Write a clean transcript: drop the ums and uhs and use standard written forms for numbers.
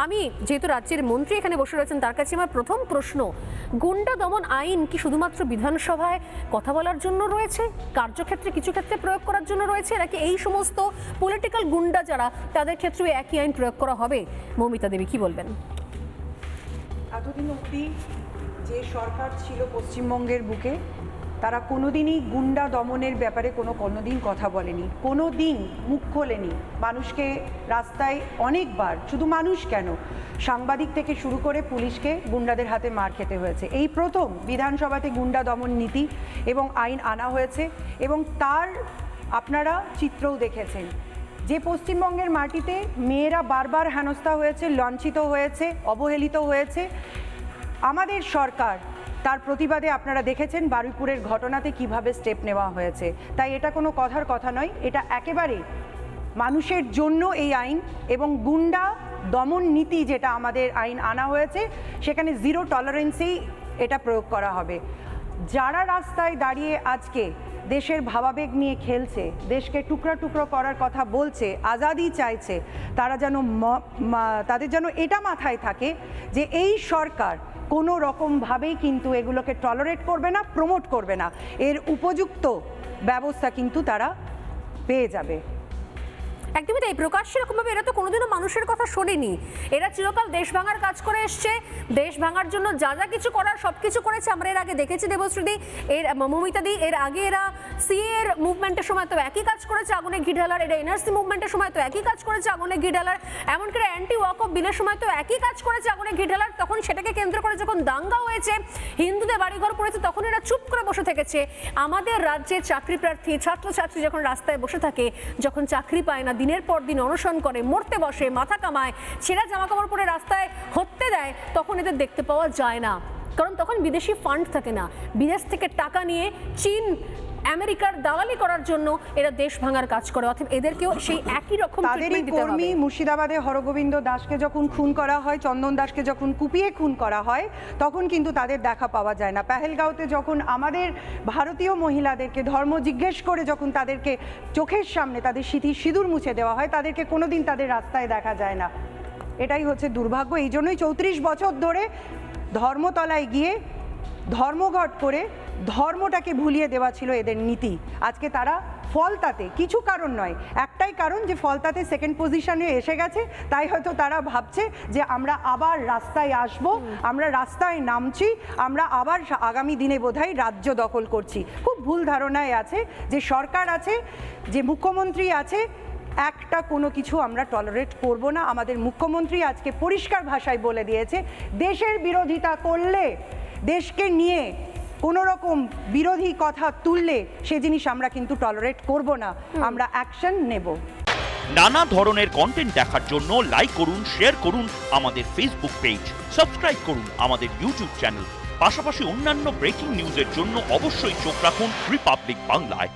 আমি যেহেতু রাজ্যের মন্ত্রী এখানে বসে রয়েছেন, তার কাছে আমার প্রথম প্রশ্ন, গুন্ডা দমন আইন কি শুধুমাত্র বিধানসভায় কথা বলার জন্য রয়েছে, কার্যক্ষেত্রে কিছু ক্ষেত্রে প্রয়োগ করার জন্য রয়েছে, নাকি এই সমস্ত পলিটিক্যাল গুন্ডা যারা তাদের ক্ষেত্রে একই আইন প্রয়োগ করা হবে? মৌমিতা দেবী, কি বলবেন? এতদিন অবধি যে সরকার ছিল পশ্চিমবঙ্গের বুকে, তারা কোনোদিনই গুন্ডা দমনের ব্যাপারে কোনোদিন কথা বলেনি, কোনোদিন মুখ খোলেনি। মানুষকে রাস্তায় অনেকবার, শুধু মানুষ কেন, সাংবাদিক থেকে শুরু করে পুলিশকে গুন্ডাদের হাতে মার খেতে হয়েছে। এই প্রথম বিধানসভাতে গুন্ডা দমন নীতি এবং আইন আনা হয়েছে, এবং তার আপনারা চিত্রও দেখেছেন যে পশ্চিমবঙ্গের মাটিতে মেয়েরা বারবার হেনস্থা হয়েছে, লাঞ্ছিত হয়েছে, অবহেলিত হয়েছে। আমাদের সরকার তার প্রতিবাদে আপনারা দেখেছেন বারুইপুরের ঘটনাতে কিভাবে স্টেপ নেওয়া হয়েছে। তাই এটা কোনো কথার কথা নয়, এটা একেবারে মানুষের জন্য এই আইন, এবং গুন্ডা দমন নীতি যেটা আমাদের আইন আনা হয়েছে সেখানে জিরো টলারেন্সেই এটা প্রয়োগ করা হবে। যারা রাস্তায় দাঁড়িয়ে আজকে দেশের ভাবাবেগ নিয়ে খেলছে, দেশকে টুকরো টুকরো করার কথা বলছে, আজাদি চাইছে, তারা যেন তাদের যেন এটা মাথায় থাকে যে এই সরকার কোনো রকমভাবেই কিন্তু এগুলোকে টলারেট করবে না, প্রমোট করবে না। এর উপযুক্ত ব্যবস্থা কিন্তু তারা পেয়ে যাবে। একদমই তাই। প্রকাশ্যে এরকমভাবে এরা তো কোনোদিনও মানুষের কথা শোনেনি। এরা চিরকাল দেশ ভাঙার কাজ করে এসছে, দেশ ভাঙার জন্য যা যা কিছু করার সব কিছু করেছে। আমরা এর আগে দেখেছি দেবশ্রীদি, এর মৌমিতাদি, এর আগে এরা সিএ এর মুভমেন্টের সময় তো একই কাজ করেছে, আগুনে ঘি ঢালার। এরা এনআরসি মুভমেন্টের সময় তো একই কাজ করেছে, আগুনে ঘি ঢালার। এমনকি অ্যান্টি ওয়াক অফ বিলের সময় তো একই কাজ করেছে, আগুনে ঘি ঢালার। তখন সেটাকে কেন্দ্র করে যখন দাঙ্গা হয়েছে, হিন্দুদের বাড়িঘর পড়েছে, তখন এরা চুপ করে বসে থেকেছে। আমাদের রাজ্যে চাকরি প্রার্থী, ছাত্রছাত্রী যখন রাস্তায় বসে থাকে, যখন চাকরি পায় না, দিনের পর দিন অনশন করে, মরতে বসে, মাথা কামায়, ছেঁড়া জামা কাপড় পরে রাস্তায় হত্যে দেয়, তখন এদের দেখতে পাওয়া যায় না। কারণ তখন বিদেশি ফান্ড থাকে না। বিদেশ থেকে টাকা নিয়ে চীন, আমেরিকার দালালি করার জন্য এরা দেশ ভাঙার কাজ করে। অর্থাৎ এদেরকেও সেই একই রকম তাদেরই কর্মী মুর্শিদাবাদে হরগোবিন্দ দাসকে যখন খুন করা হয়, চন্দন দাসকে যখন কুপিয়ে খুন করা হয়, তখন কিন্তু তাদের দেখা পাওয়া যায় না। পেহেলগাঁওতে যখন আমাদের ভারতীয় মহিলাদেরকে ধর্ম জিজ্ঞেস করে যখন তাদেরকে চোখের সামনে তাদের সিঁদুর মুছে দেওয়া হয়, তাদেরকে কোনোদিন তাদের রাস্তায় দেখা যায় না। এটাই হচ্ছে দুর্ভাগ্য। এই জন্যই 34 বছর ধরে ধর্মতলায় গিয়ে ধর্মঘট করে ধর্মটাকে ভুলিয়ে দেওয়া ছিল এদের নীতি। আজকে তারা ফলতাতে, কিছু কারণ নয়, একটাই কারণ যে ফলতাতে সেকেন্ড পজিশনে এসে গেছে, তাই হয়তো তারা ভাবছে যে আমরা আবার রাস্তায় আসব, আমরা রাস্তায় নামছি, আমরা আবার আগামী দিনে বোধহয় রাজ্য দখল করছি। খুব ভুল ধারণায় আছে যে সরকার আছে, যে মুখ্যমন্ত্রী আছে, একটা কোনো কিছু আমরা টলারেট করব না। আমাদের মুখ্যমন্ত্রী আজকে পরিষ্কার ভাষায় বলে দিয়েছে, দেশের বিরোধিতা করলে, দেশকে নিয়ে কোনো রকম বিরোধী কথা তুললে সে জিনিস আমরা কিন্তু টলারেট করব না, আমরা অ্যাকশন নেব। নানা ধরনের কন্টেন্ট দেখার জন্য লাইক করুন, শেয়ার করুন আমাদের ফেসবুক পেজ, সাবস্ক্রাইব করুন আমাদের ইউটিউব চ্যানেল। পাশাপাশি অন্যান্য ব্রেকিং নিউজের জন্য অবশ্যই চোখ রাখুন রিপাবলিক বাংলায়।